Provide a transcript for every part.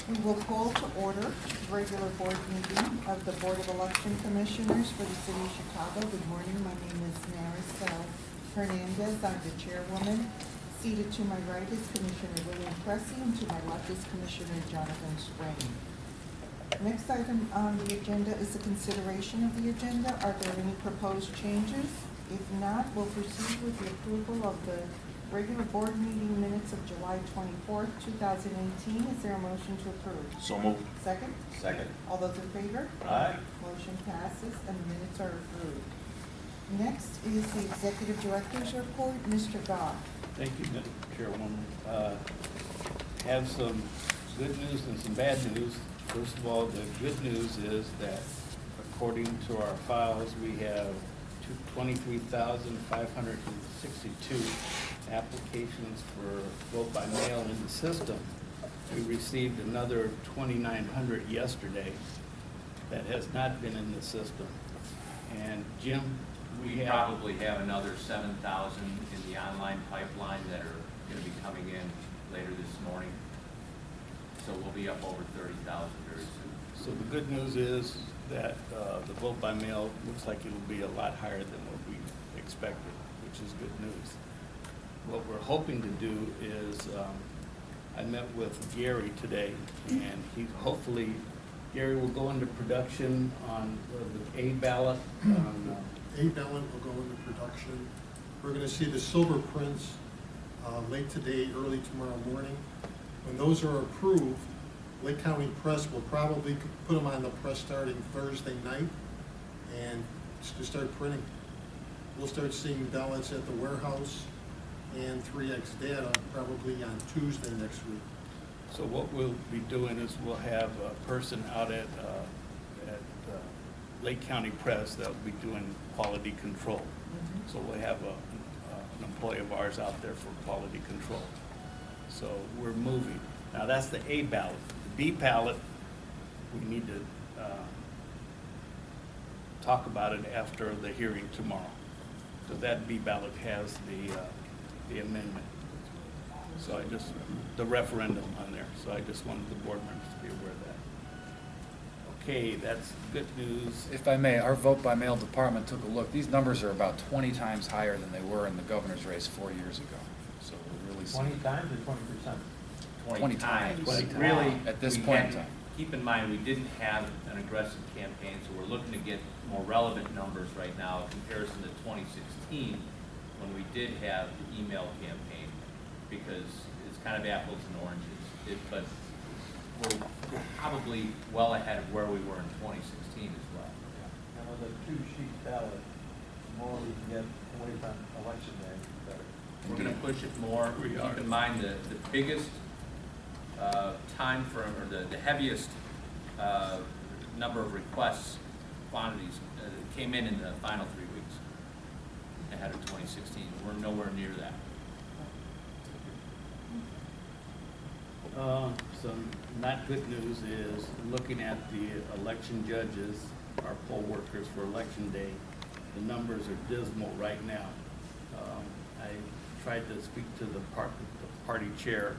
We will call to order the regular board meeting of the Board of Election Commissioners for the City of Chicago. Good morning. My name is Marisol Hernandez. I'm the chairwoman. Seated to my right is Commissioner William Cressy, and to my left is Commissioner Jonathan Swain. Next item on the agenda is the consideration of the agenda. Are there any proposed changes? If not, we'll proceed with the approval of the regular board meeting minutes of July 24th, 2018. Is there a motion to approve? So moved. Second? Second. All those in favor? Aye. Motion passes and the minutes are approved. Next is the Executive Director's Report. Mr. Gough. Thank you, Chairwoman. Have some good news and some bad news. First of all, the good news is that according to our files, we have 23,562 applications for vote by mail in the system. We received another 2,900 yesterday that has not been in the system. And Jim, we probably have another 7,000 in the online pipeline that are going to be coming in later this morning. So we'll be up over 30,000 very soon. so the good news is that the vote by mail looks like it'll be a lot higher than what we expected, which is good news. What we're hoping to do is, I met with Gary today, and hopefully Gary will go into production on the A ballot. A ballot will go into production. We're going to see the silver prints late today, early tomorrow morning. When those are approved, Lake County Press will probably put them on the press starting Thursday night and to start printing. We'll start seeing ballots at the warehouse and 3X data probably on Tuesday next week. So what we'll be doing is we'll have a person out at Lake County Press that will be doing quality control. So we'll have an employee of ours out there for quality control. So we're moving. Now that's the A ballot. The B ballot, we need to talk about it after the hearing tomorrow. So that B ballot has the amendment. So the referendum on there. So I just wanted the board members to be aware of that. Okay, that's good news. If I may, our vote by mail department took a look. These numbers are about 20 times higher than they were in the governor's race 4 years ago. So we're really 20 seeing times or 20%? 20 times. 20 times. Really, at this we point in had- time. Keep in mind, we didn't have an aggressive campaign, so we're looking to get more relevant numbers right now in comparison to 2016, when we did have the email campaign, because it's kind of apples and oranges. But we're probably well ahead of where we were in 2016 as well. And with a two-sheet ballot, the more we can get away from election day, the better. We're going to push it more. We are. Keep in mind the biggest time frame, or the heaviest number of requests, quantities, came in the final 3 weeks ahead of 2016. We're nowhere near that. Some not good news is looking at the election judges, our poll workers for election day, the numbers are dismal right now. I tried to speak to the party chair.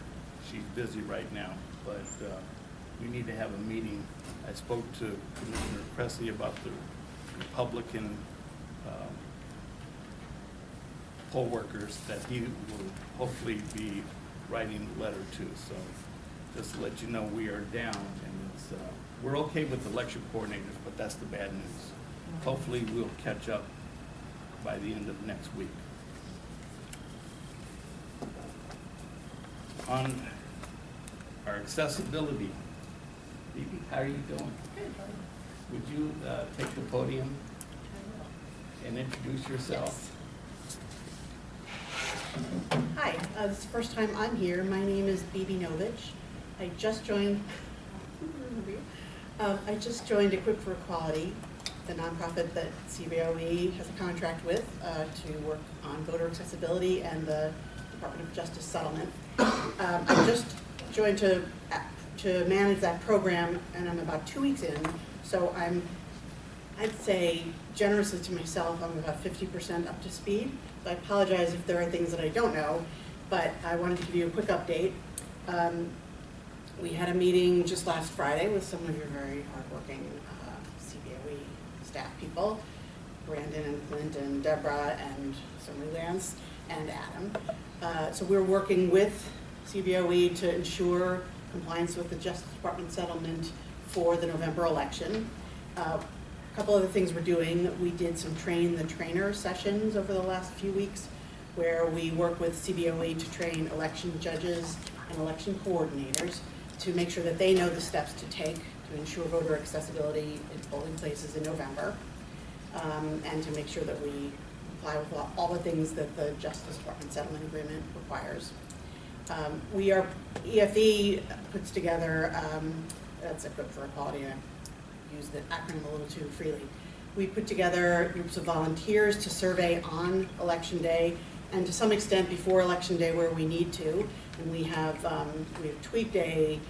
She's busy right now, but we need to have a meeting. I spoke to Commissioner Cressy about the Republican poll workers that he will hopefully be writing a letter to. So just to let you know, we are down, and it's we're okay with election coordinators, but that's the bad news. Hopefully we'll catch up by the end of next week. On our accessibility, Bebe, how are you doing? Good. Would you take the podium and introduce yourself? Yes. Hi, this is the first time I'm here. My name is Bebe Novich. I just joined Equip for Equality, the nonprofit that CBOE has a contract with to work on voter accessibility and the Department of Justice settlement. I just joined to manage that program, and I'm about 2 weeks in, so I'd say generously to myself, I'm about 50% up to speed. So I apologize if there are things that I don't know, but I wanted to give you a quick update. We had a meeting just last Friday with some of your very hardworking CBOE staff people, Brandon and Clint and Deborah and certainly Lance and Adam. So we're working with CBOE to ensure compliance with the Justice Department settlement for the November election. A couple other things we're doing. We did some train the trainer sessions over the last few weeks where we work with CBOE to train election judges and election coordinators to make sure that they know the steps to take to ensure voter accessibility in polling places in November, and to make sure that we comply with all the things that the Justice Department Settlement Agreement requires. EFE puts together, that's Equipped for Equality, I use the acronym a little too freely. We put together groups of volunteers to survey on Election Day, and to some extent before Election Day where we need to. And we have tweaked an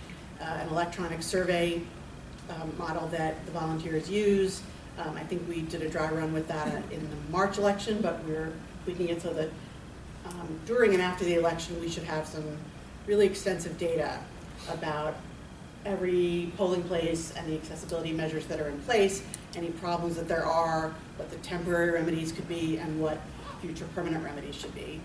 electronic survey model that the volunteers use. I think we did a dry run with that in the March election, but we're tweaking it so that during and after the election, we should have some really extensive data about every polling place and the accessibility measures that are in place, any problems that there are, what the temporary remedies could be, and what future permanent remedies should be.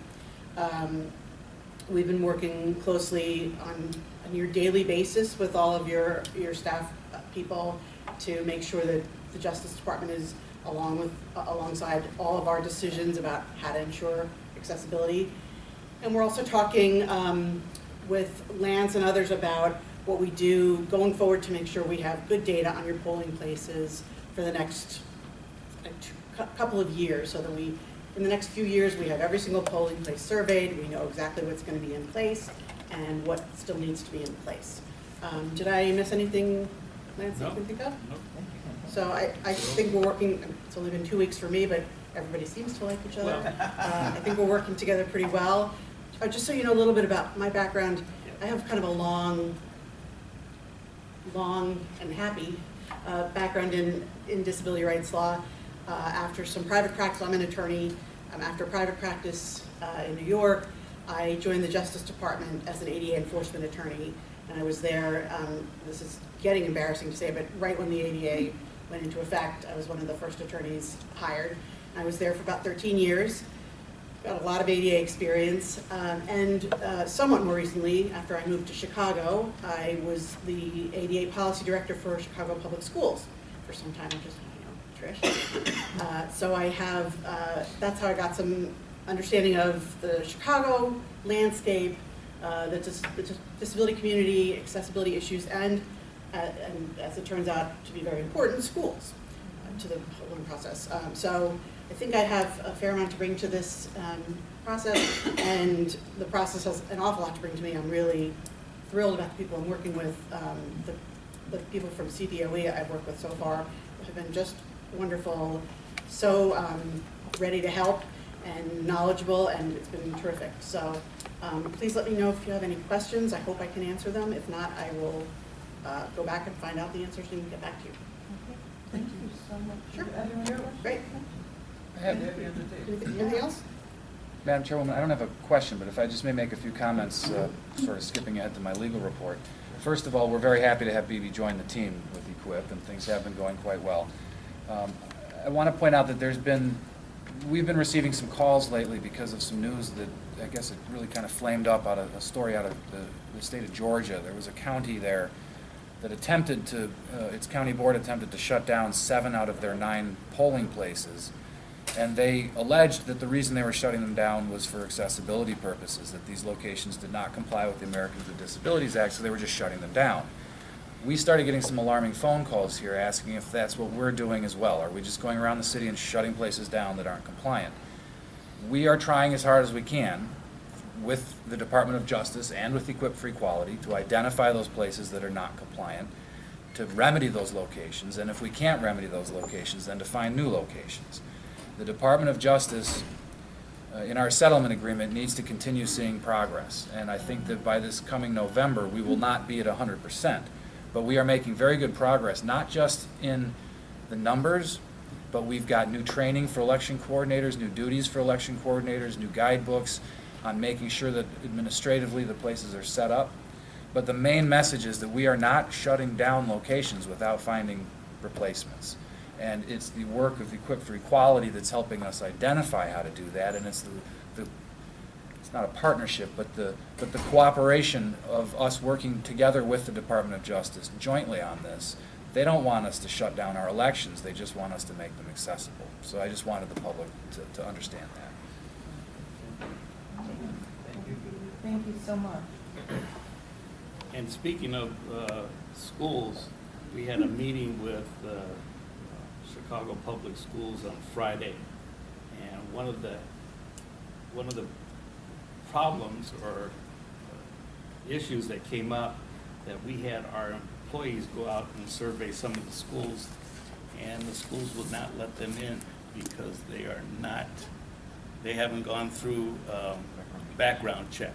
We've been working closely on a near daily basis with all of your staff people to make sure that the Justice Department is alongside all of our decisions about how to ensure accessibility. And we're also talking with Lance and others about what we do going forward to make sure we have good data on your polling places for the next couple of years, so that in the next few years, we have every single polling place surveyed, we know exactly what's going to be in place and what still needs to be in place. Did I miss anything, Lance, that you can think of? No. So I think we're working, it's only been 2 weeks for me, but everybody seems to like each other. I think we're working together pretty well. Just so you know a little bit about my background, I have kind of a long and happy background in disability rights law. After some private practice, I'm an attorney. After private practice in New York, I joined the Justice Department as an ADA enforcement attorney, and I was there, this is getting embarrassing to say, but right when the ADA went into effect, I was one of the first attorneys hired. I was there for about 13 years, got a lot of ADA experience, and somewhat more recently, after I moved to Chicago, I was the ADA policy director for Chicago Public Schools for some time, which is, Trish. So I have, that's how I got some understanding of the Chicago landscape, the disability community, accessibility issues, and as it turns out to be very important, schools to the polling process. So I think I have a fair amount to bring to this process, and the process has an awful lot to bring to me. I'm really thrilled about the people I'm working with. The people from CBOE I've worked with so far have been just wonderful, so ready to help and knowledgeable, and it's been terrific. So please let me know if you have any questions. I hope I can answer them. If not, I will go back and find out the answers and get back to you. Okay, thank you so much. Sure. Everyone have questions? Great. I have, Anything else? Madam Chairwoman, I don't have a question, but if I just may make a few comments, sort of skipping ahead to my legal report. First of all, we're very happy to have Bebe join the team with Equip, and things have been going quite well. I want to point out that we've been receiving some calls lately because of some news that I guess it really kind of flamed up out of a story out of the state of Georgia. There was a county there that attempted to, its county board attempted to shut down 7 out of their 9 polling places. And they alleged that the reason they were shutting them down was for accessibility purposes, that these locations did not comply with the Americans with Disabilities Act, so they were just shutting them down. We started getting some alarming phone calls here asking if that's what we're doing as well. Are we just going around the city and shutting places down that aren't compliant? We are trying as hard as we can with the Department of Justice and with Equip for Equality to identify those places that are not compliant, to remedy those locations, and if we can't remedy those locations, then to find new locations. The Department of Justice, in our settlement agreement, needs to continue seeing progress, and I think that by this coming November, we will not be at 100%. But we are making very good progress, not just in the numbers, but we've got new training for election coordinators, new duties for election coordinators, new guidebooks on making sure that administratively the places are set up. But the main message is that we are not shutting down locations without finding replacements. And it's the work of Equip for Equality that's helping us identify how to do that, and it's it's not a partnership, but the cooperation of us working together with the Department of Justice jointly on this. They don't want us to shut down our elections, they just want us to make them accessible. So I just wanted the public to understand that. Thank you so much. And speaking of schools, we had a meeting with Chicago Public Schools on Friday, and one of the problems or issues that came up, that we had our employees go out and survey some of the schools, and the schools would not let them in because they haven't gone through background check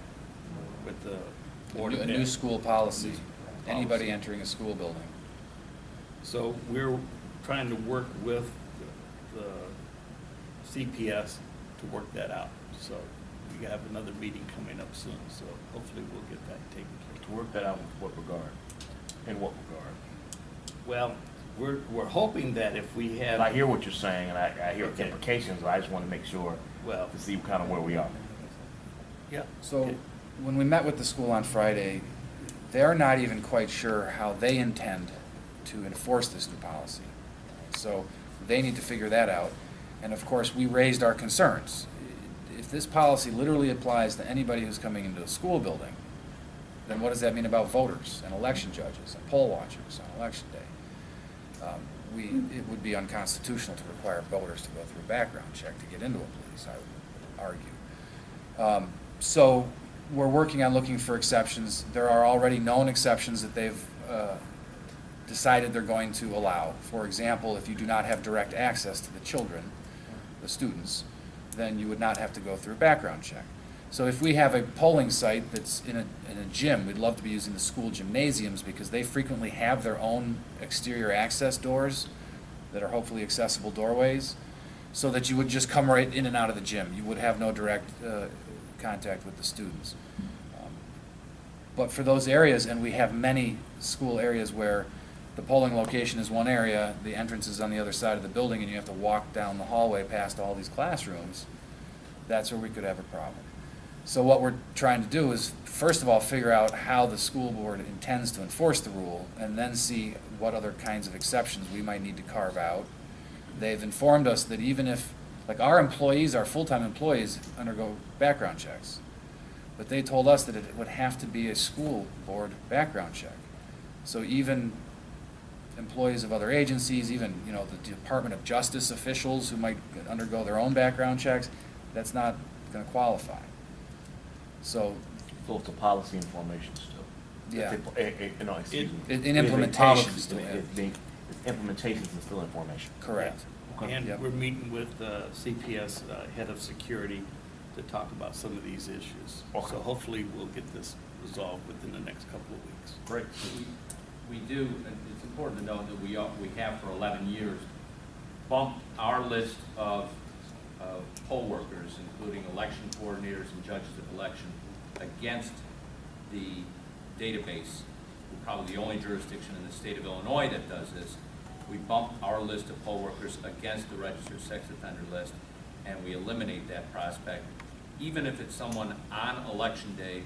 with the Board of A new school policy, anybody entering a school building. So we're trying to work with the CPS to work that out. So we have another meeting coming up soon, so hopefully we'll get that taken care To work that out with what regard? In what regard? of. Well, we're hoping that if we have. I hear what you're saying, and I hear Okay. implications, but I just want to make sure Well, to see kind of where we are. yeah. So Okay. when we met with the school on Friday, they're not even quite sure how they intend to enforce this new policy. So they need to figure that out. And of course, we raised our concerns. If this policy literally applies to anybody who's coming into a school building, then what does that mean about voters and election judges and poll watchers on election day? It would be unconstitutional to require voters to go through a background check to get into a place, I would argue. So we're working on looking for exceptions. There are already known exceptions that they've decided they're going to allow. For example, if you do not have direct access to the children, the students, then you would not have to go through a background check. So if we have a polling site that's in a gym, we'd love to be using the school gymnasiums because they frequently have their own exterior access doors that are hopefully accessible doorways, so that you would just come right in and out of the gym. You would have no direct contact with the students. But for those areas, and we have many school areas where the polling location is one area, the entrance is on the other side of the building, and you have to walk down the hallway past all these classrooms, that's where we could have a problem. So what we're trying to do is, first of all, figure out how the school board intends to enforce the rule, and then see what other kinds of exceptions we might need to carve out. They've informed us that even if, like our employees, our full-time employees undergo background checks, but they told us that it would have to be a school board background check. So even employees of other agencies, even, you know, the Department of Justice officials who might undergo their own background checks, that's not going to qualify. So, So it's a policy information still. yeah, You know, excuse me. in It is a implementation policy, still, yeah. implementation is still information. Correct. Okay. And Yep. we're meeting with CPS head of security to talk about some of these issues. Okay. So hopefully we'll get this resolved within the next couple of weeks. Great. We do, and it's important to note that we have for 11 years bumped our list of poll workers, including election coordinators and judges of election, against the database. We're probably the only jurisdiction in the state of Illinois that does this. We bump our list of poll workers against the registered sex offender list, and we eliminate that prospect, even if it's someone on election day,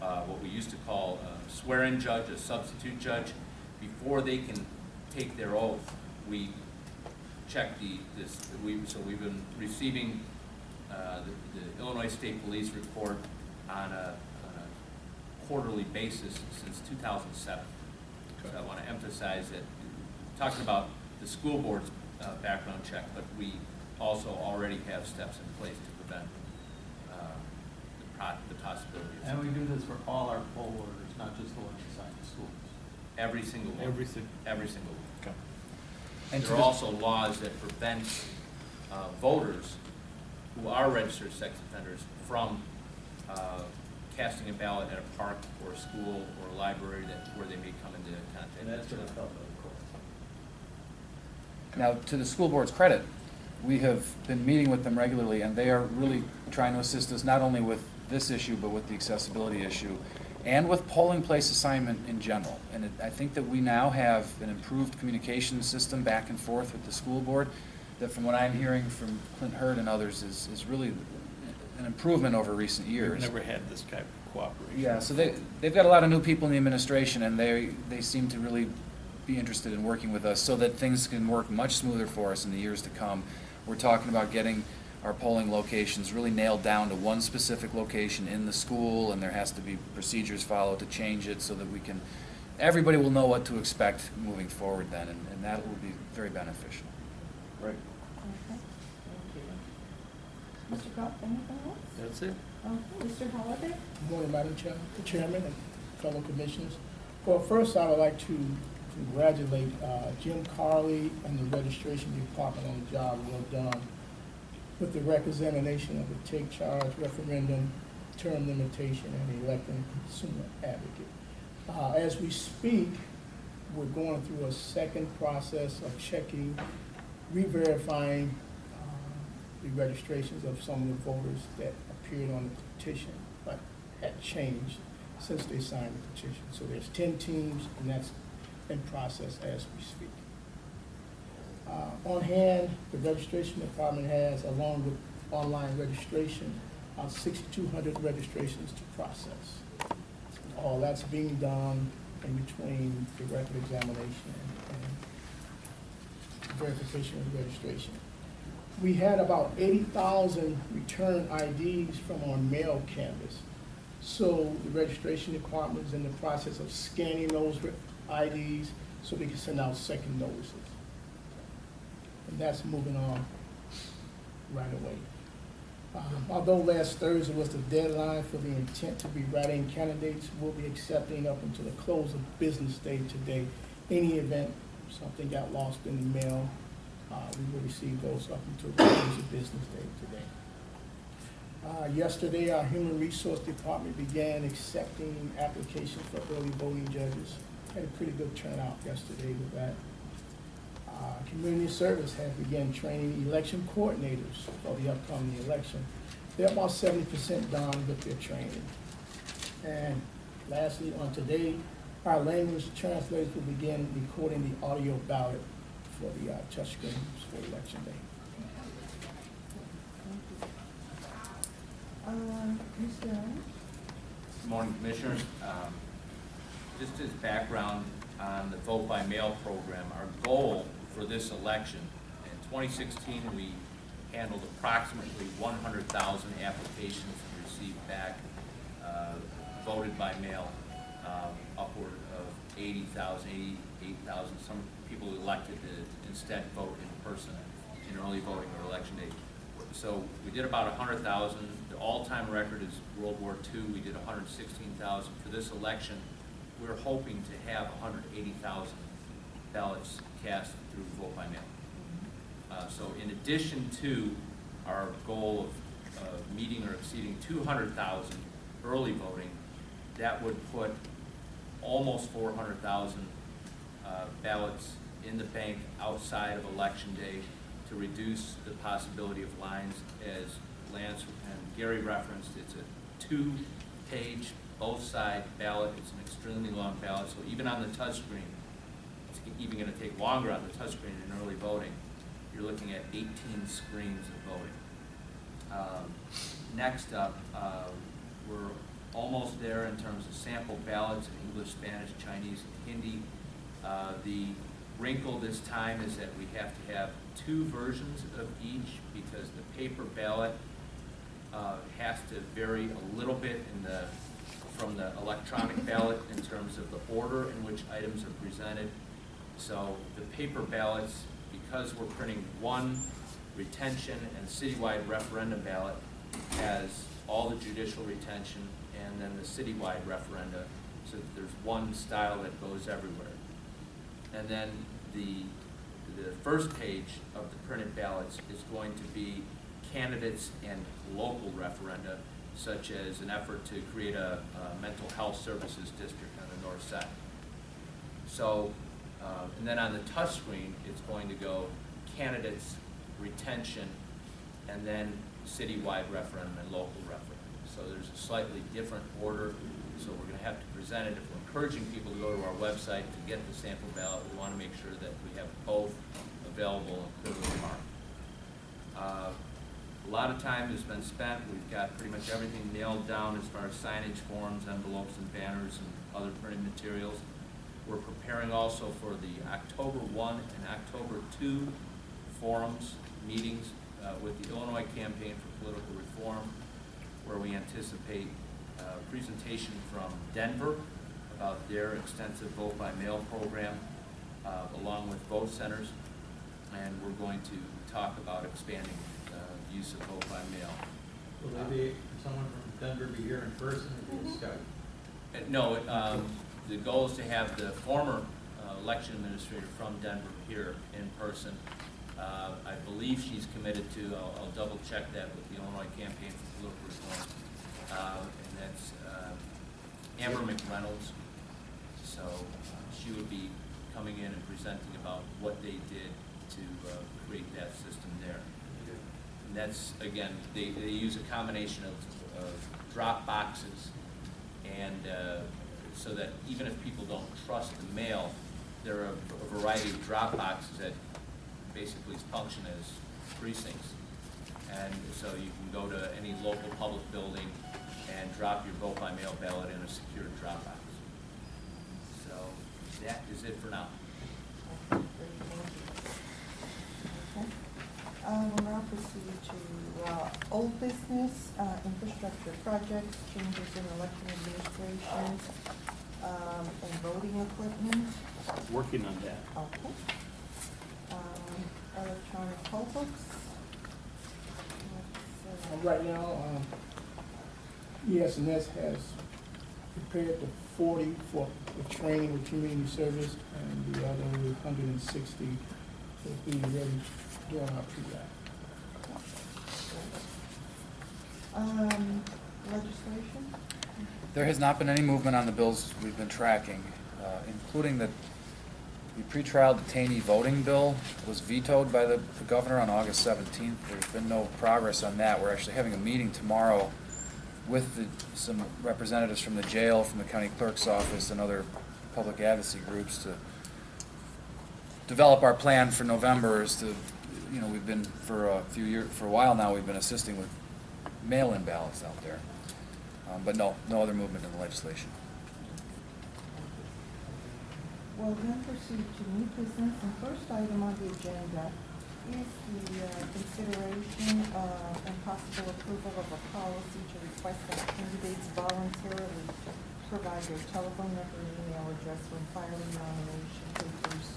what we used to call a swear-in judge, a substitute judge. Before they can take their oath, we check so we've been receiving the Illinois State Police report on a quarterly basis since 2007. So I want to emphasize that, talking about the school board's background check, but we also already have steps in place to prevent the possibility of. And we do this for all our poll workers, not just the ones inside the schools. Every single one. Every single- Every single one. Okay. And There are also laws that prevent voters who are registered sex offenders from casting a ballot at a park or a school or a library where they may come into contact. And that's going to help the courts. Now, to the school board's credit, we have been meeting with them regularly, and they are really trying to assist us not only with this issue, but with the accessibility issue. and with polling place assignment in general. And I think that we now have an improved communication system back and forth with the school board that, from what I'm hearing from Clint Hurd and others, is really an improvement over recent years. We've never had this type of cooperation. Yeah, so they've got a lot of new people in the administration, and they seem to really be interested in working with us so that things can work much smoother for us in the years to come. We're talking about getting our polling locations really nailed down to one specific location in the school, and there has to be procedures followed to change it so that everybody will know what to expect moving forward then, and that will be very beneficial. Right. Okay, thank you. Mr. Gough, anything else? That's it. Okay, Mr. Holliday? Good morning, Madam Chairman and fellow commissioners. Well, first, I would like to congratulate Jim Carley and the registration department on the job well done with the reexamination of the take charge referendum, term limitation, and electing consumer advocate. As we speak, we're going through a second process of checking, re-verifying the registrations of some of the voters that appeared on the petition but had changed since they signed the petition. So there's 10 teams, and that's in process as we speak. On hand, the registration department has, along with online registration, 6,200 registrations to process. All that's being done in between the record examination and verification of registration. We had about 80,000 return IDs from our mail canvas. So the registration department is in the process of scanning those IDs so they can send out second notices. And that's moving on right away. Although last Thursday was the deadline for the intent to be write-in candidates, we'll be accepting up until the close of business day today. Any event, something got lost in the mail, we will receive those up until the close of business day today. Yesterday, our Human Resource Department began accepting applications for early voting judges. Had a pretty good turnout yesterday with that. Community Service has begun training election coordinators for the upcoming election. They're about 70% done with their training. And lastly, on today, our language translators will begin recording the audio ballot for the touchscreens for election day. Mr. Allen? Good morning, Commissioners. Just as background on the vote by mail program, our goal for this election, in 2016, we handled approximately 100,000 applications and received back voted by mail, upward of 80,000, 88,000. Some people elected to instead vote in person in early voting or election day. So we did about 100,000. The all-time record is World War II. We did 116,000. For this election, we're hoping to have 180,000 ballots cast through vote by mail. So in addition to our goal of meeting or exceeding 200,000 early voting, that would put almost 400,000 ballots in the bank outside of election day to reduce the possibility of lines. As Lance and Gary referenced, it's a 2-page, both-side ballot. It's an extremely long ballot, so even on the touchscreen, it's even going to take longer on the touchscreen in early voting. You're looking at 18 screens of voting. Next up, we're almost there in terms of sample ballots in English, Spanish, Chinese, and Hindi. The wrinkle this time is that we have to have 2 versions of each because the paper ballot has to vary a little bit from the electronic ballot in terms of the order in which items are presented. So the paper ballots, because we're printing one retention and citywide referendum ballot, has all the judicial retention and then the citywide referenda, so that there's one style that goes everywhere. And then the first page of the printed ballots is going to be candidates and local referenda, such as an effort to create a mental health services district on the north side. So, and then on the touch screen, it's going to go candidates, retention, and then citywide referendum and local referendum. So there's a slightly different order so we're gonna have to present it. If we're encouraging people to go to our website to get the sample ballot, we wanna make sure that we have both available and clearly marked. A lot of time has been spent. We've got pretty much everything nailed down as far as signage, forms, envelopes, and banners, and other printed materials. We're preparing also for the October 1 and October 2 forums, meetings with the Illinois Campaign for Political Reform, where we anticipate a presentation from Denver about their extensive vote-by-mail program, along with vote centers, and we're going to talk about expanding the use of vote-by-mail. Will there be someone from Denver be here in person or be Skype? No, the goal is to have the former election administrator from Denver here in person. I believe she's committed to, I'll double check that with the Illinois Campaign for Political Reform, and that's Amber McReynolds. So she would be coming in and presenting about what they did to create that system there. And that's, again, they use a combination of drop boxes, and so that even if people don't trust the mail, there are a variety of drop boxes that basically function as precincts. And so you can go to any local public building and drop your vote-by-mail ballot in a secure drop box. So that is it for now. Okay, great, thank you. Okay. We'll now proceed to old business, infrastructure projects, changes in election administration, and voting equipment. Working on that. Okay. Electronic poll books. Right now, ES&S has prepared the 40 for the training with community service, and the other 160 will be ready during our pre-app. Legislation? There has not been any movement on the bills we've been tracking, including the pretrial detainee voting bill was vetoed by the governor on August 17th. There's been no progress on that. We're actually having a meeting tomorrow with some representatives from the jail, from the county clerk's office, and other public advocacy groups to develop our plan for November. Is to, we've been for a while now, we've been assisting with mail-in ballots out there, but no other movement in the legislation. We'll then proceed to new business, and first item on the agenda is the consideration and possible approval of a policy to request that candidates voluntarily provide their telephone number and email address when filing nomination papers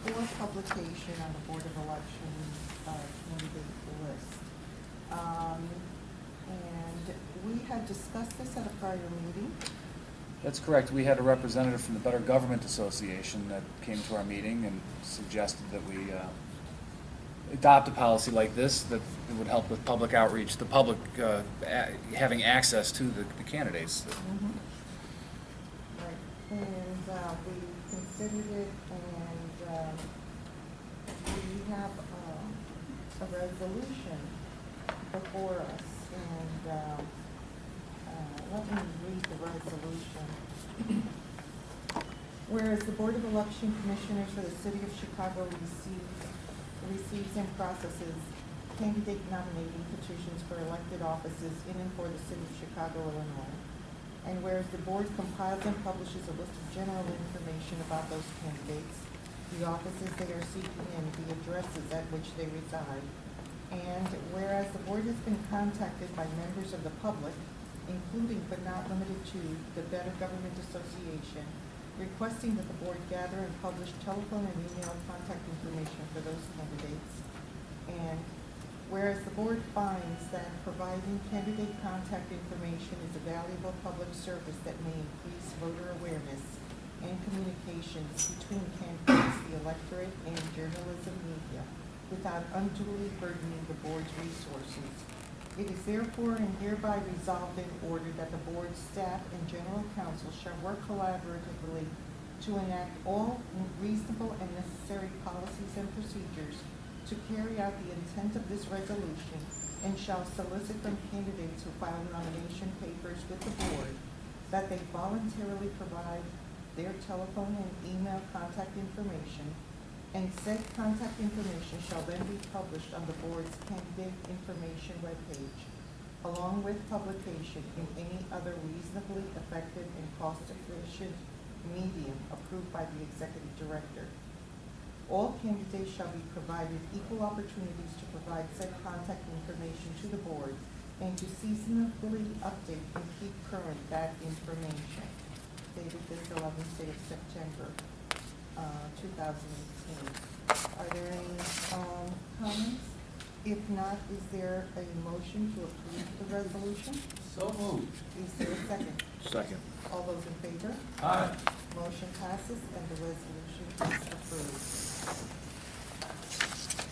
for publication on the Board of Elections candidate list. And we had discussed this at a prior meeting. That's correct. We had a representative from the Better Government Association that came to our meeting and suggested that we adopt a policy like this that would help with public outreach, the public having access to the candidates. Mm-hmm. Right, and we considered it, and we have a resolution before us, and let me read the resolution. Whereas the Board of Election Commissioners for the City of Chicago receives and processes candidate nominating petitions for elected offices in and for the City of Chicago, Illinois. And whereas the Board compiles and publishes a list of general information about those candidates, the offices they are seeking and the addresses at which they reside. And whereas the Board has been contacted by members of the public, including but not limited to the Better Government Association, requesting that the Board gather and publish telephone and email contact information for those candidates. And whereas the Board finds that providing candidate contact information is a valuable public service that may increase voter awareness and communications between candidates, the electorate, and journalism media without unduly burdening the Board's resources. It is therefore and hereby resolved and ordered that the Board, staff, and General Counsel shall work collaboratively to enact all reasonable and necessary policies and procedures to carry out the intent of this resolution, and shall solicit from candidates who file nomination papers with the Board that they voluntarily provide their telephone and email contact information, and said contact information shall then be published on the board's candidate information webpage, along with publication in any other reasonably effective and cost-efficient medium approved by the executive director. All candidates shall be provided equal opportunities to provide said contact information to the board and to seasonally update and keep current that information. Dated this 11th day of September, 2018. Are there any comments? If not, is there a motion to approve the resolution? So moved. Is there a second? Second. All those in favor? Aye. Motion passes and the resolution is approved.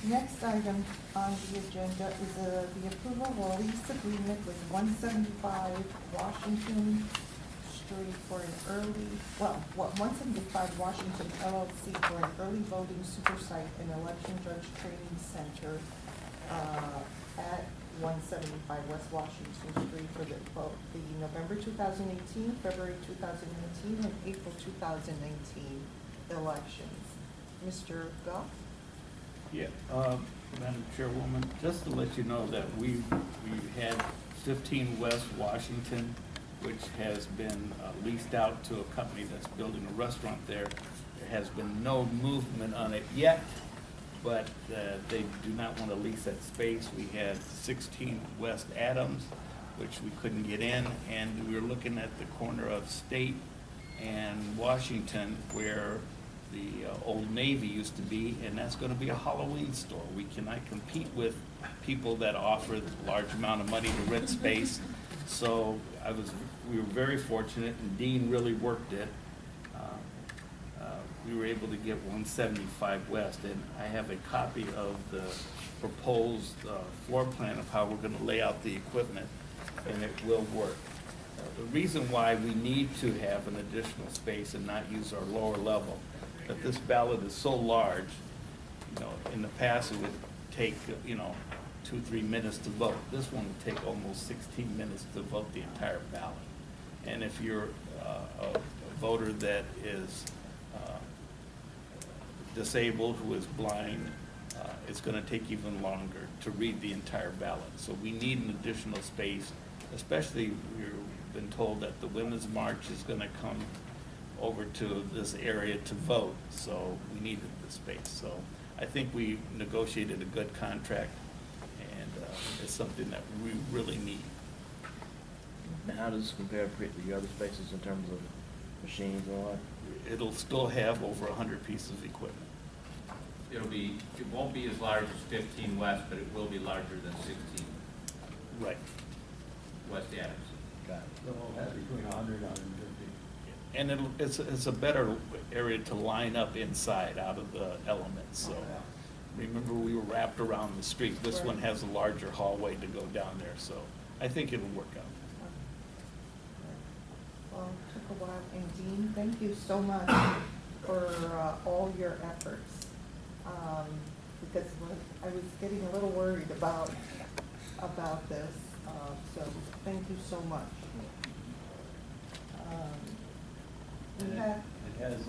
Next item on the agenda is the approval of a lease agreement with 175 Washington Street for an early, 175 Washington LLC for an early voting super site and election judge training center at 175 West Washington Street for the November 2018, February 2019, and April 2019 elections. Mr. Gough? Yeah, Madam Chairwoman, just to let you know that we've had 15 West Washington, which has been leased out to a company that's building a restaurant there. There has been no movement on it yet, but they do not want to lease that space. We had 16 West Adams, which we couldn't get in, and we were looking at the corner of State and Washington where the Old Navy used to be, and that's going to be a Halloween store. We cannot compete with people that offer a large amount of money to rent space. So we were very fortunate, and Dean really worked it. We were able to get 175 West, and I have a copy of the proposed floor plan of how we're going to lay out the equipment, and it will work. The reason why we need to have an additional space and not use our lower level, that this ballot is so large, in the past it would take, 2-3 minutes to vote. This one would take almost 16 minutes to vote the entire ballot. And if you're a voter that is disabled, who is blind, it's going to take even longer to read the entire ballot. So we need an additional space, especially we've been told that the Women's March is going to come over to this area to vote, so we needed the space. So I think we negotiated a good contract, and it's something that we really need. Now, how does this compare to the other spaces in terms of machines and all that? It'll still have over 100 pieces of equipment. It won't be as large as 15 West, but it will be larger than 16 Right. West Adams. Got it. So we'll have between 100 and 150. And it's a better area to line up inside out of the elements. So remember, we were wrapped around the street. This one has a larger hallway to go down there, so I think it'll work out. Well, it took a while, and Dean, thank you so much for all your efforts. Because I was getting a little worried about this, so thank you so much. We have. It has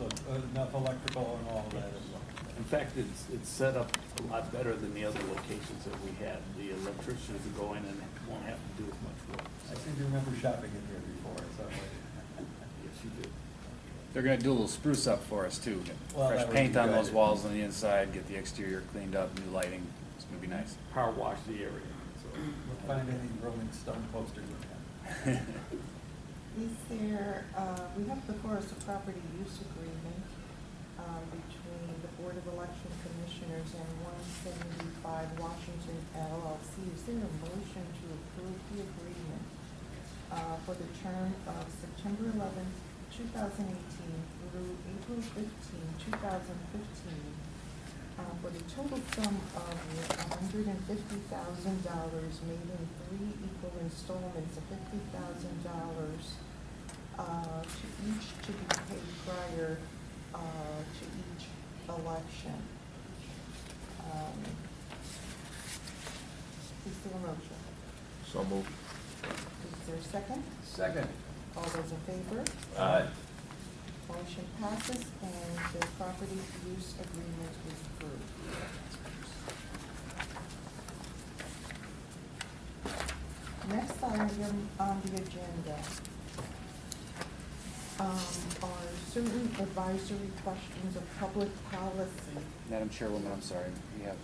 enough electrical and all that as well. In fact, it's set up a lot better than the other locations that we had. The electricians will go in and won't have to do as much work. I seem to remember shopping in here before, so. Yes, you do. They're gonna do a little spruce up for us too. Get Well, fresh that would paint be on good. those walls on the inside, get the exterior cleaned up, new lighting. It's gonna be nice. Power wash the area. So. We'll find any Rolling Stone posters we have. Is there, we have before us a property use agreement between the Board of Election Commissioners and 175 Washington LLC. Is there a motion to approve the agreement for the term of September 11th, 2018 through April 15, 2015, for the total sum of $150,000 made in 3 equal installments of $50,000 to each to be paid prior to each election. Is there a motion? So moved. Is there a second? Second. All those in favor? Aye. Motion passes, and the property use agreement is approved. Next item on the agenda are certain advisory questions of public policy. Madam Chairwoman, I'm sorry, we have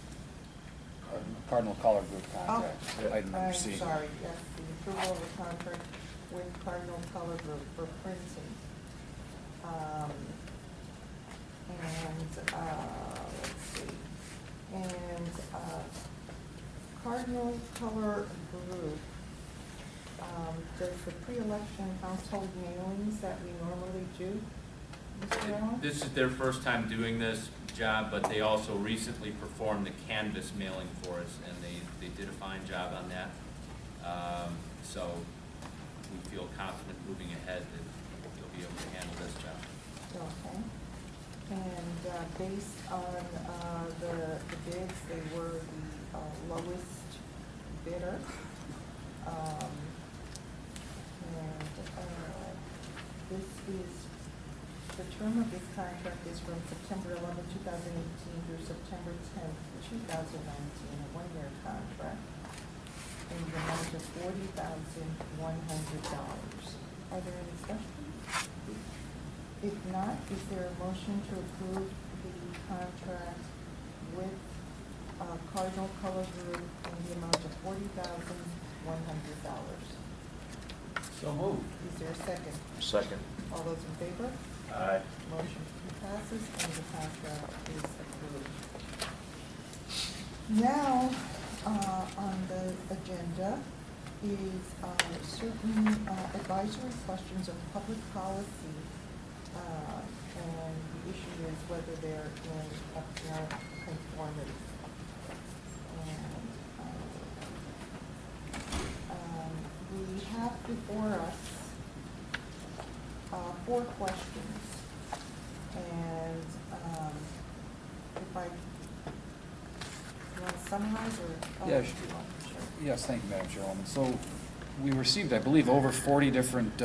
Cardinal Color Group contract, item number C. I'm sorry, yes, the approval of a contract with Cardinal Color Group for printing. Let's see, and Cardinal Color Group does the pre-election household mailings that we normally do, Mr. Allen? This is their first time doing this job, but they also recently performed the canvas mailing for us, and they did a fine job on that. So we feel confident moving ahead that they'll be able to handle this job. Okay. And based on the bids, they were the lowest bidder. This is, the term of this contract is from September 11, 2018 through September 10, 2019, a one-year contract, in the amount of $40,100. Are there any questions? If not, is there a motion to approve the contract with Cardinal Color Group in the amount of $40,100? So moved. Is there a second? Second. All those in favor? Aye. Motion passes and the contract is approved. Now, on the agenda is certain advisory questions of public policy. And the issue is whether they're in apparent conformity. And we have before us 4 questions. And if I, you want to summarize or? Yeah, you want? Sure. Yes, thank you, Madam Chairwoman. So we received, I believe, over 40 different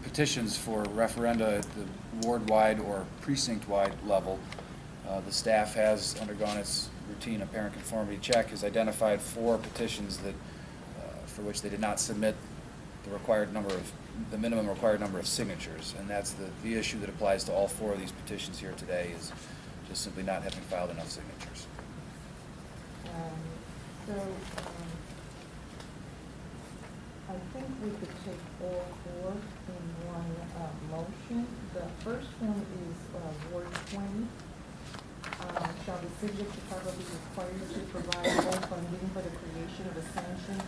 petitions for referenda at the ward-wide or precinct-wide level. The staff has undergone its routine apparent conformity check, has identified 4 petitions that, for which they did not submit the minimum required number of signatures, and that's the issue that applies to all 4 of these petitions here today, is just simply not having filed enough signatures. I think we could take all 4 in one motion. The first one is Ward 20. Shall the city of Chicago be required to provide full funding for the creation of a sanctioned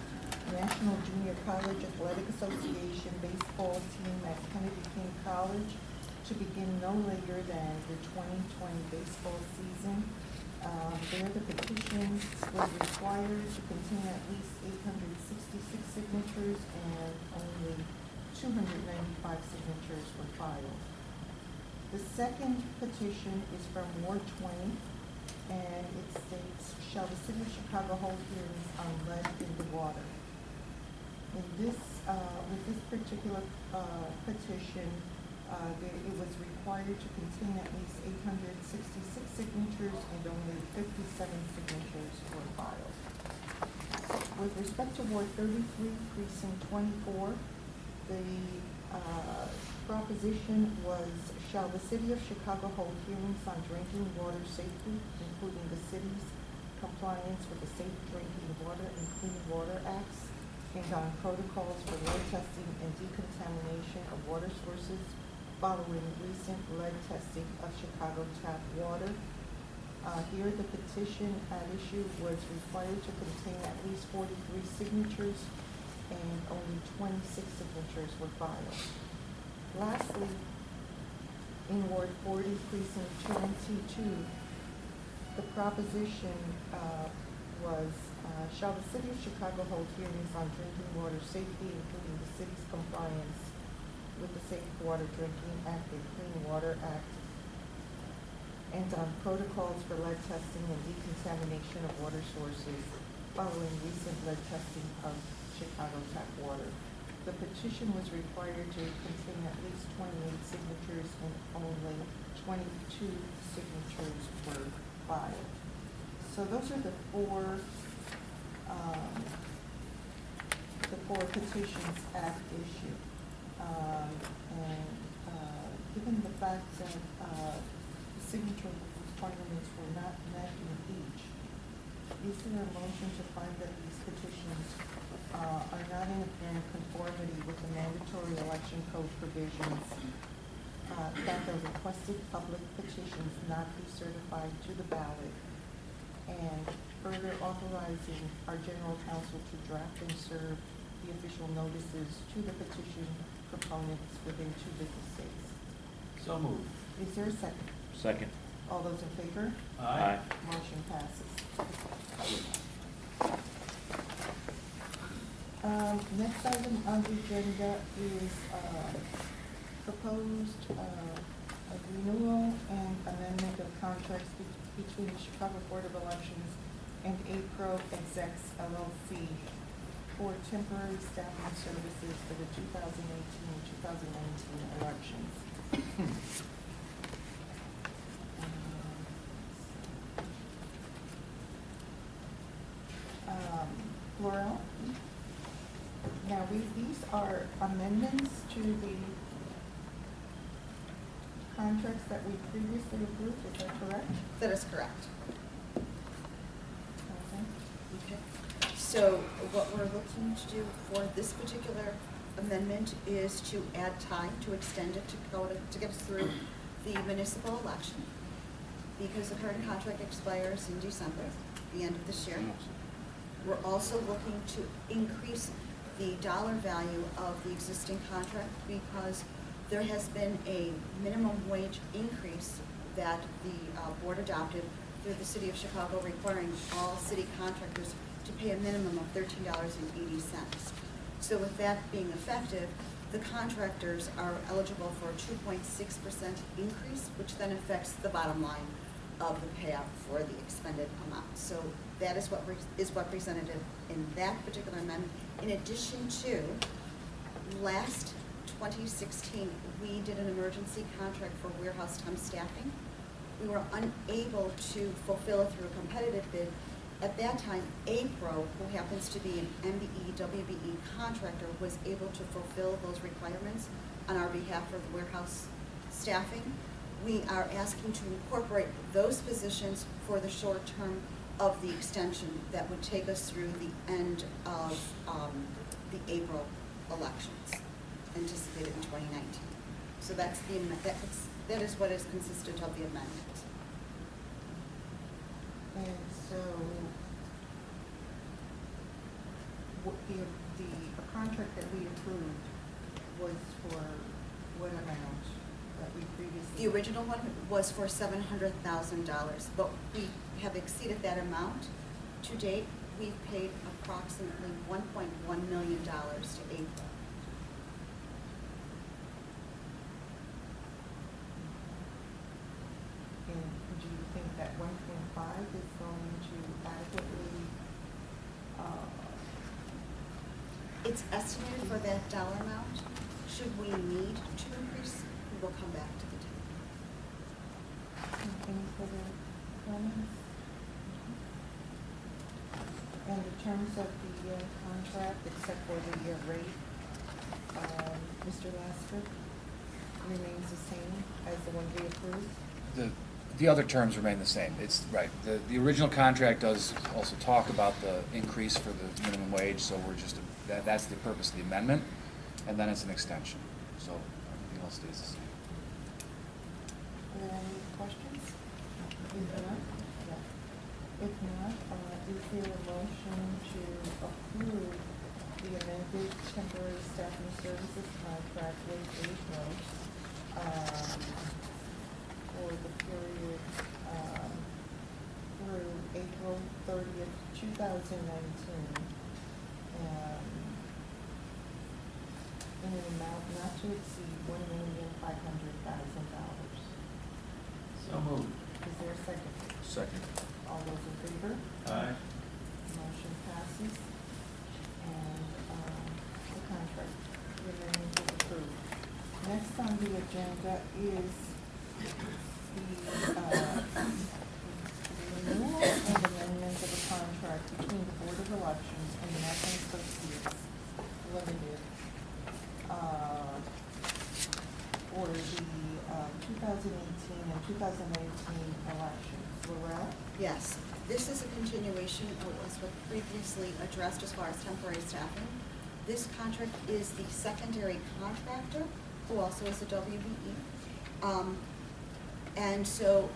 National Junior College Athletic Association baseball team at Kennedy King College to begin no later than the 2020 baseball season? There, the petition was required to contain at least 866 signatures, and only 295 signatures were filed. The second petition is from Ward 20, and it states, shall the city of Chicago hold hearings on lead in the water? In this, with this particular petition, it was required to contain at least 866 signatures, and only 57 signatures were filed. With respect to Ward 33, Precinct 24, the proposition was, shall the city of Chicago hold hearings on drinking water safety, including the city's compliance with the Safe Drinking Water and Clean Water Acts, and on protocols for lead testing and decontamination of water sources following recent lead testing of Chicago tap water. Here, the petition at issue was required to contain at least 43 signatures, and only 26 signatures were filed. Lastly, in Ward 40, Precinct 22, the proposition was, shall the city of Chicago hold hearings on drinking water safety, including the city's compliance with the Safe Water Drinking Act and Clean Water Act, and on protocols for lead testing and decontamination of water sources following recent lead testing of Chicago tap water. the petition was required to contain at least 28 signatures and only 22 signatures were filed. So those are the four petitions at issue. Given the fact that the signature requirements were not met in each, is there a motion to find that these petitions are not in conformity with the mandatory election code provisions, that the requested public petitions not be certified to the ballot, and further authorizing our general counsel to draft and serve the official notices to the petition proponents within 2 business days? So moved. Is there a second? Second. All those in favor? Aye. Motion passes. Next item on the agenda is proposed a renewal and amendment of contracts between the Chicago Board of Elections and APRO Execs LLC for temporary staffing services for the 2018-2019 elections. Laurel? Now, these are amendments to the contracts that we previously approved, is that correct? That is correct. Okay. So what we're looking to do for this particular amendment is to add time, to extend it to get us through the municipal election, because the current contract expires in December, the end of this year. We're also looking to increase the dollar value of the existing contract because there has been a minimum wage increase that the board adopted through the City of Chicago, requiring all city contractors to pay a minimum of $13.80. So with that being effective, the contractors are eligible for a 2.6% increase, which then affects the bottom line of the payout for the expended amount. So that is what is representative in that particular amendment. In addition to, last 2016, we did an emergency contract for warehouse temp staffing. We were unable to fulfill it through a competitive bid. At that time, APRO, who happens to be an MBE, WBE contractor, was able to fulfill those requirements on our behalf for the warehouse staffing. We are asking to incorporate those positions for the short term of the extension that would take us through the end of the April elections, anticipated in 2019. So that's that is what is consistent of the amendment. And so, the contract that we approved was for what amount that we previously? The original one was for $700,000, but we have exceeded that amount. To date, we've paid approximately $1.1 million to April. And do you think that 1.5 is going to adequately? It's estimated for that dollar amount. Should we need to increase, we will come back to the table. Any further comments? And in terms of the contract, except for the rate, Mr. Lasker, remains the same as the one we approved? The other terms remain the same. It's right. The original contract does also talk about the increase for the minimum wage, so we're just, that's the purpose of the amendment, and then it's an extension. So everything else stays the same. Are there any questions? If not, is there a motion to approve the amended temporary staffing services contract with APRO for the period through April 30th, 2019, in an amount not to exceed $1,500,000? So moved. Is there a second? Second. All those in favor? Aye. Motion passes. And the contract The amendment is approved. Next on the agenda is the renewal and amendment of a contract between the Board of Elections and Mac and Associates Limited for the 2018 and 2019 elections. Laurel? Yes, this is a continuation of what was previously addressed as far as temporary staffing. This contract is the secondary contractor, who also is a WBE. And so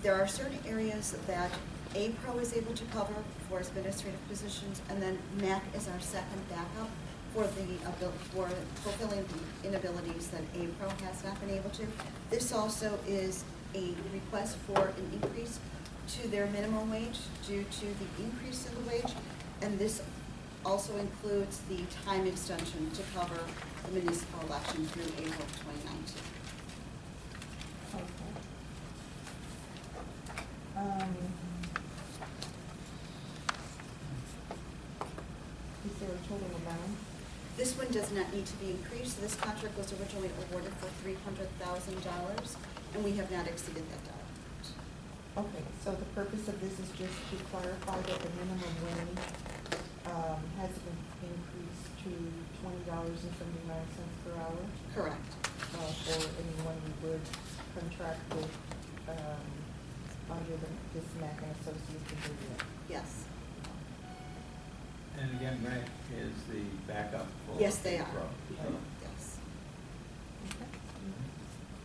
there are certain areas that APRO is able to cover for administrative positions, and then MAC is our second backup for fulfilling the inabilities that APRO has not been able to. This also is a request for an increase to their minimum wage due to the increase in the wage, and this also includes the time extension to cover the municipal election through April 2019. Okay. Is there a total amount? This one does not need to be increased. This contract was originally awarded for $300,000, and we have not exceeded that dollar amount. Okay, so the purpose of this is just to clarify that the minimum wage has been increased to $20.79 per hour Correct. for anyone we would contract with under this Mac and Associates agreement. Yes. And again, Mac is the backup for. Yes, they are. APRO, so. Yes. Okay.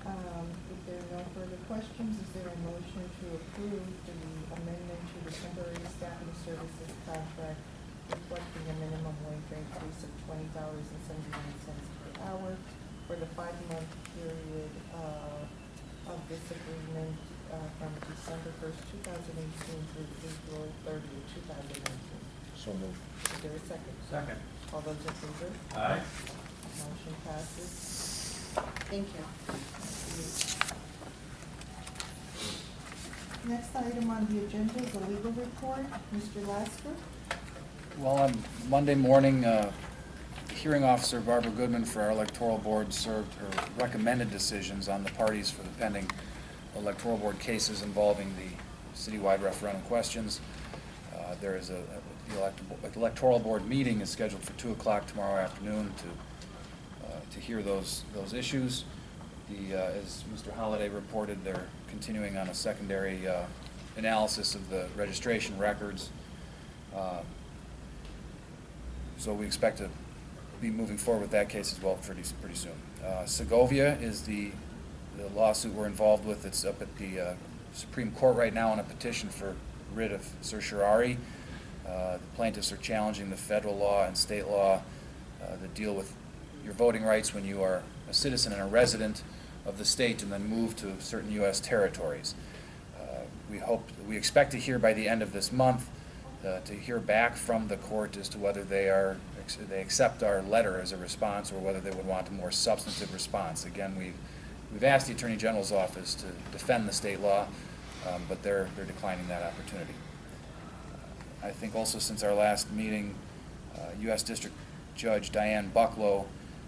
If there are no further questions, is there a motion to approve the amendment to the temporary staffing services contract reflecting a minimum wage increase of $20.79 per hour for the 5-month period of this agreement from December 1st, 2018 through April 30th, 2019. So moved. Is there a second? Second. All those in favor? Aye. Motion passes. Thank you. Next item on the agenda is a legal report. Mr. Lasker? Well, on Monday morning, hearing officer Barbara Goodman for our electoral board served her recommended decisions on the parties for the pending electoral board cases involving the citywide referendum questions. There is the electoral board meeting is scheduled for 2 o'clock tomorrow afternoon to hear those issues. As Mr. Holliday reported, they're continuing on a secondary analysis of the registration records. So we expect to be moving forward with that case as well pretty soon. Segovia is the lawsuit we're involved with. It's up at the Supreme Court right now on a petition for writ of certiorari. The plaintiffs are challenging the federal law and state law that deal with your voting rights when you are a citizen and a resident of the state and then move to certain U.S. territories. We expect to hear by the end of this month to hear back from the court as to whether they accept our letter as a response or whether they would want a more substantive response. Again, we've asked the Attorney General's office to defend the state law, but they're declining that opportunity. I think also since our last meeting, U.S. District Judge Diane Bucklow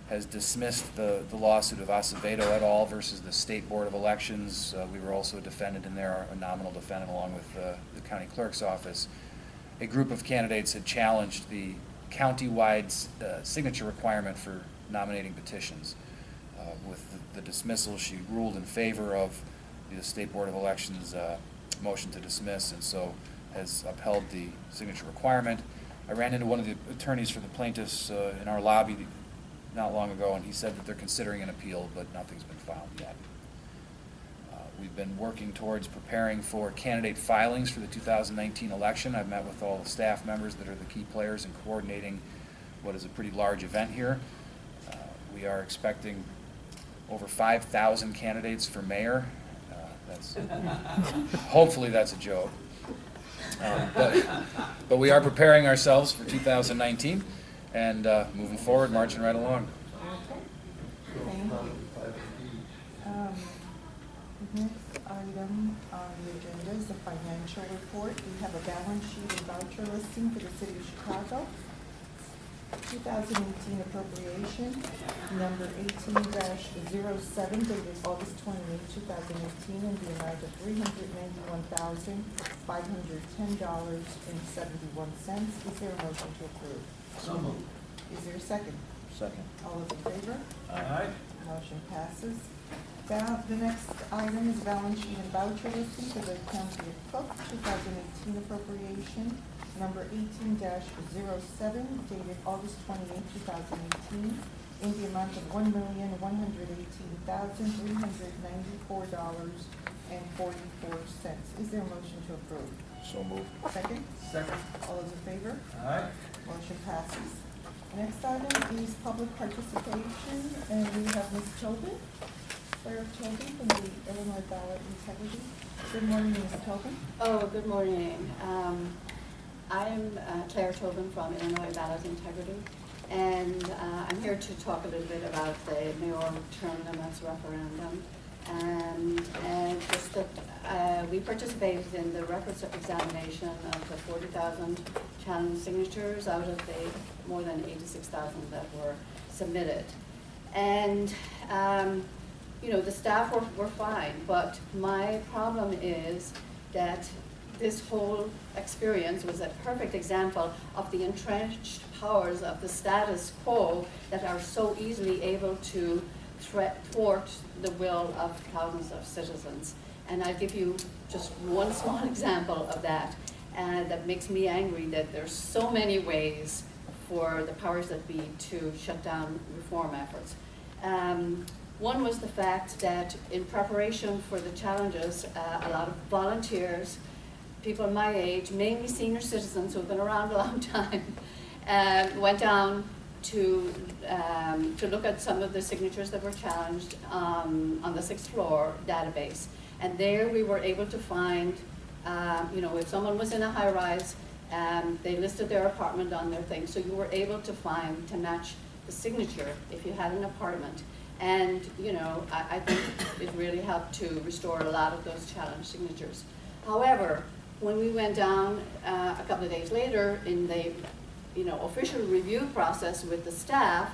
has dismissed the lawsuit of Acevedo et al. Versus the State Board of Elections. We were also a defendant in there, a nominal defendant, along with the county clerk's office. A group of candidates had challenged the county-wide signature requirement for nominating petitions. With the dismissal, she ruled in favor of the State Board of Elections motion to dismiss, and so has upheld the signature requirement. I ran into one of the attorneys for the plaintiffs in our lobby not long ago, and he said that they're considering an appeal, but nothing's been filed yet. We've been working towards preparing for candidate filings for the 2019 election. I've met with all the staff members that are the key players in coordinating what is a pretty large event here. We are expecting over 5,000 candidates for mayor. Hopefully that's a joke. But we are preparing ourselves for 2019 and moving forward, marching right along. Thank you. Next item on the agenda is the financial report. We have a balance sheet and voucher listing for the city of Chicago. 2018 appropriation, number 18-07, dated August 28, 2018, in the amount of $391,510.71. Is there a motion to approve? So moved. Is there a second? Second. All those in favor? Aye. Motion passes. The next item is balance sheet and voucher listing for the County of Cook, 2018 appropriation, number 18-07, dated August 28, 2018, in the amount of $1,118,394.44. Is there a motion to approve? So moved. Second? Second. All those in favor? Aye. Motion passes. Next item is public participation, and we have Ms. Tobin, Claire Tobin from the Illinois Ballot Integrity. Good morning, Ms. Tobin. Oh, good morning. I'm Claire Tobin from Illinois Ballot Integrity, and I'm here to talk a little bit about the mayoral term limits referendum. And just that we participated in the records examination of the 40,000 challenge signatures out of the more than 86,000 that were submitted. And you know, the staff were fine, but my problem is that this whole experience was a perfect example of the entrenched powers of the status quo that are so easily able to thwart the will of thousands of citizens. And I'll give you just one small example of that. That makes me angry that there's so many ways for the powers that be to shut down reform efforts. One was the fact that in preparation for the challenges, a lot of volunteers, people my age, mainly senior citizens who have been around a long time, went down to look at some of the signatures that were challenged on the 6th floor database. And there we were able to find, you know, if someone was in a high-rise, they listed their apartment on their thing. So you were able to find, to match the signature if you had an apartment. And, you know, I think it really helped to restore a lot of those challenged signatures. However, when we went down a couple of days later in the, you know, official review process with the staff,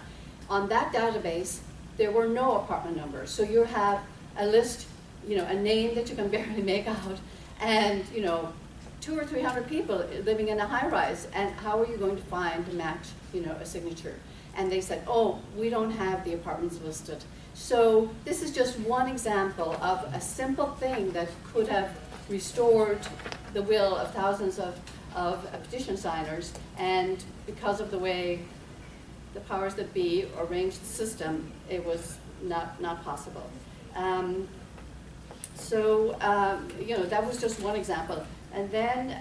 on that database, there were no apartment numbers. So you have a list, you know, a name that you can barely make out, and, you know, 200 or 300 people living in a high-rise, and how are you going to find to match, you know, a signature? And they said, oh, we don't have the apartments listed. So this is just one example of a simple thing that could have restored the will of thousands of petition signers, and because of the way the powers that be arranged the system, it was not possible. You know, that was just one example. And then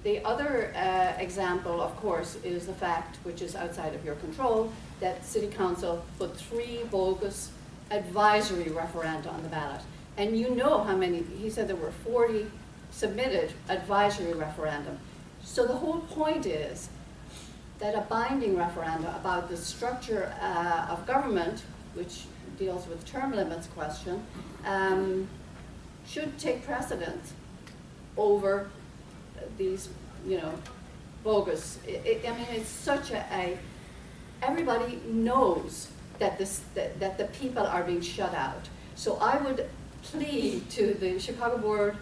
the other example, of course, is the fact, which is outside of your control, that City Council put 3 bogus advisory referenda on the ballot. And you know how many, he said there were 40 submitted advisory referendum. So the whole point is that a binding referendum about the structure of government, which deals with term limits question, should take precedence over these, you know, bogus. I mean, it's such everybody knows that that the people are being shut out. So I would plead to the Chicago Board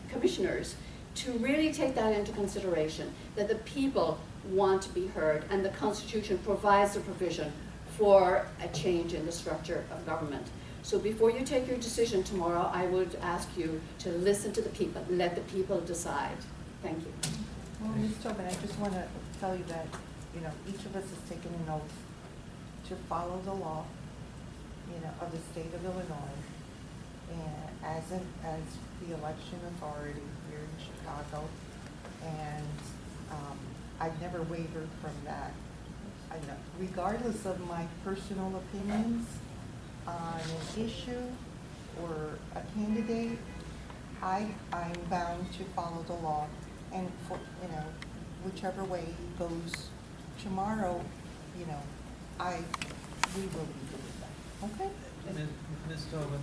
commissioners to really take that into consideration, that the people want to be heard, and the Constitution provides the provision for a change in the structure of government. So before you take your decision tomorrow, I would ask you to listen to the people, let the people decide. Thank you. Well, Ms. Tobin, I just want to tell you that, you know, each of us has taken an oath to follow the law, you know, of the state of Illinois, and as the election authority here in Chicago, and I've never wavered from that. I know, regardless of my personal opinions on an issue or a candidate, I'm bound to follow the law, and for, you know, whichever way it goes tomorrow, you know, we will be doing that. Okay. Ms. Tobin,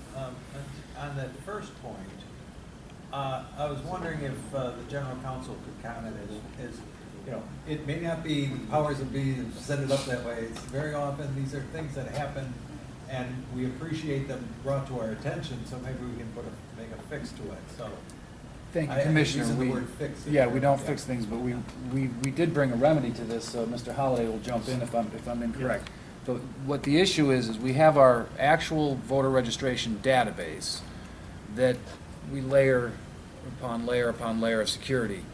on that first point, I was wondering if the general counsel could comment as you know, it may not be the powers that be that set it up that way. It's very often, these are things that happen, and we appreciate them brought to our attention, so maybe we can make a fix to it, so. Thank you, I hate Commissioner. using the We- word fix. Yeah, we don't fix things, but we did bring a remedy to this, so Mr. Holliday will jump in if I'm incorrect. So what the issue is we have our actual voter registration database that we layer upon layer of security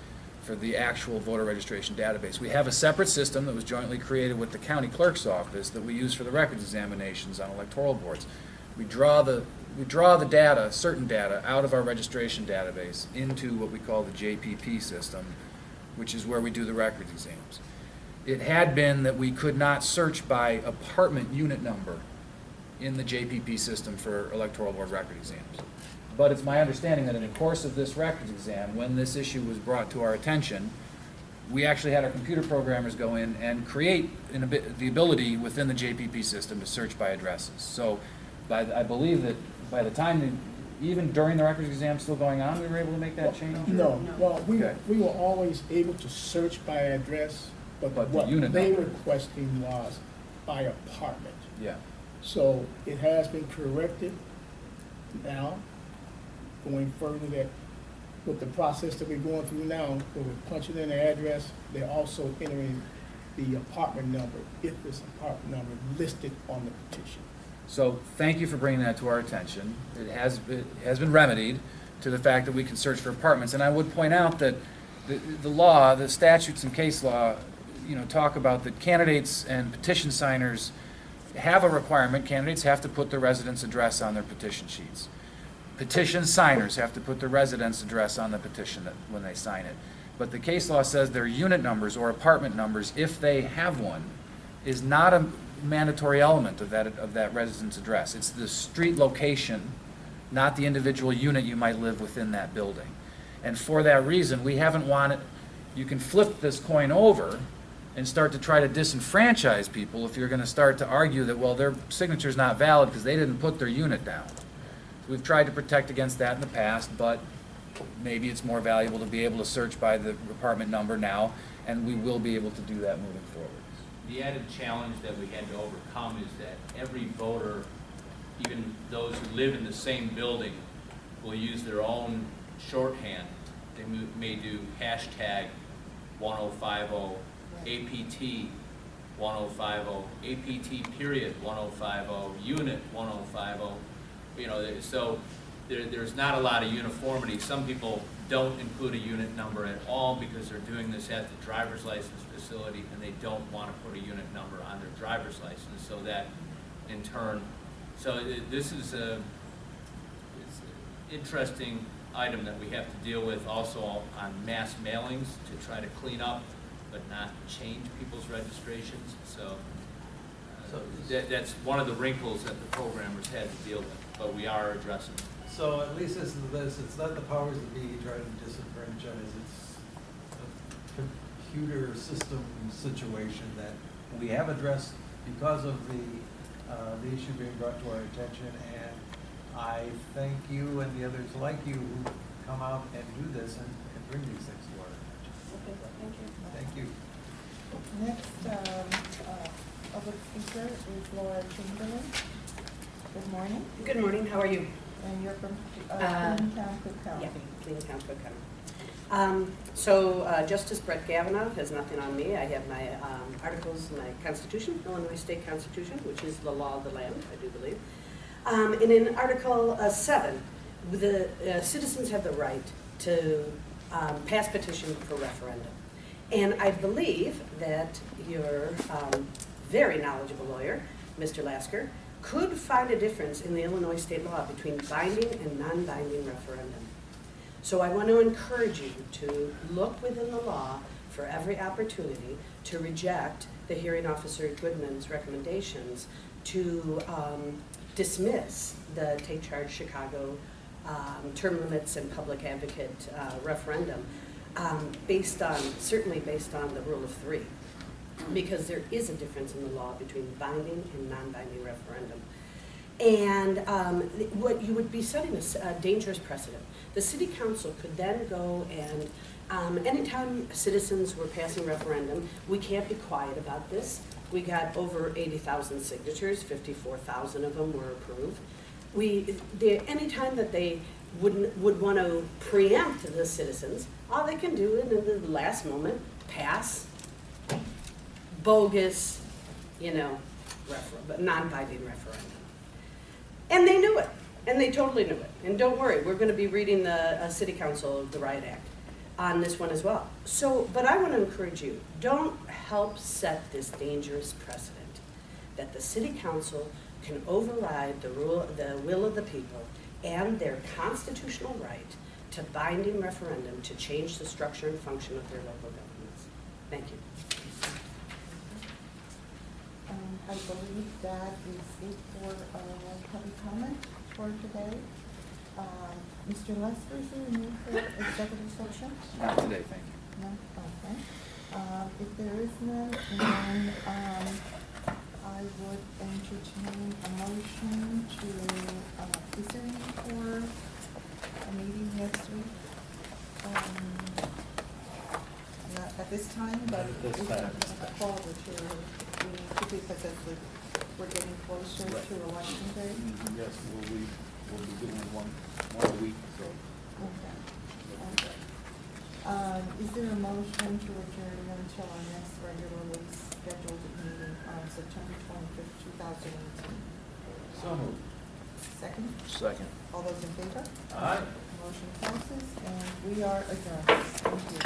for the actual voter registration database. We have a separate system that was jointly created with the county clerk's office that we use for the records examinations on electoral boards. We draw the data, certain data, out of our registration database into what we call the JPP system, which is where we do the records exams. It had been that we could not search by apartment unit number in the JPP system for electoral board record exams. But it's my understanding that in the course of this records exam, when this issue was brought to our attention, we actually had our computer programmers go in and create the ability within the JPP system to search by addresses. So I believe that by the time, even during the records exam still going on, we were able to make that change? No, well, Okay. we were always able to search by address, but But the what unit they number. requesting was by apartment. Yeah. So it has been corrected now, going further that with the process that we're going through now, where we're punching in the address, they're also entering the apartment number, if this apartment number listed on the petition. So thank you for bringing that to our attention. It has been remedied to the fact that we can search for apartments. And I would point out that the law, the statutes and case law, talk about that candidates and petition signers have a requirement. Candidates have to put their residence address on their petition sheets. Petition signers have to put their residence address on the petition when they sign it. But the case law says their unit numbers or apartment numbers, if they have one, is not a mandatory element of that residence address. It's the street location, not the individual unit you might live within that building. And for that reason, we haven't wanted, you can flip this coin over and start to try to disenfranchise people if you're going to start to argue that, well, their signature's not valid because they didn't put their unit down. We've tried to protect against that in the past, but maybe it's more valuable to be able to search by the apartment number now, and we will be able to do that moving forward. The added challenge that we had to overcome is that every voter, even those who live in the same building, will use their own shorthand. They may do hashtag 1050, APT 1050, APT period 1050, unit 1050. So there's not a lot of uniformity. Some people don't include a unit number at all because they're doing this at the driver's license facility and they don't want to put a unit number on their driver's license. So that in turn, this is it's an interesting item that we have to deal with also on mass mailings to try to clean up but not change people's registrations. So that's one of the wrinkles that the programmers had to deal with, but we are addressing it. So at least this is this, it's not the powers that be trying to disenfranchise, it's a computer system situation that we have addressed because of the issue being brought to our attention, and I thank you and the others like you who come out and do this and bring these things to our attention. Okay, thank you. Thank you. Next, public speaker is Laura Chamberlain. Good morning, Good morning, how are you? and you're from Clean Cook County. Yeah, Clean Cook County. Justice Brett Kavanaugh has nothing on me. I have my articles, my Constitution, Illinois State Constitution, which is the law of the land, I do believe. And in Article 7, the citizens have the right to pass petition for referendum. And I believe that your very knowledgeable lawyer, Mr. Lasker, could find a difference in the Illinois state law between binding and non-binding referendum. So I want to encourage you to look within the law for every opportunity to reject the hearing officer Goodman's recommendations to dismiss the Take Charge Chicago term limits and public advocate referendum certainly based on the rule of three. Because there is a difference in the law between binding and non-binding referendum. And what you would be setting is a dangerous precedent. The city council could then go and anytime citizens were passing referendum, we can't be quiet about this. We got over 80,000 signatures, 54,000 of them were approved. Anytime that they would want to preempt the citizens, all they can do in the last moment, pass bogus, non-binding referendum. And they knew it, and they totally knew it. And don't worry, we're going to be reading the City Council of the Riot Act on this one as well. But I want to encourage you, don't help set this dangerous precedent that the City Council can override the will of the people and their constitutional right to binding referendum to change the structure and function of their local governments. Thank you. I believe that is it for public comment for today. Mr. Lester, is there a need for executive session? Not today, thank you. No? Okay. If there is none, then I would entertain a motion to, is there any for a meeting next week? Not at this time, but At this if time. a call the chair, we need to, because we're getting closer Right. to election day. Yes, we'll be doing one a week, so. Okay. Is there a motion to adjourn until our next regularly scheduled meeting on September 25th, 2018? So moved. Second? Second. All those in favor? Aye. Motion passes, and we are adjourned. Thank you.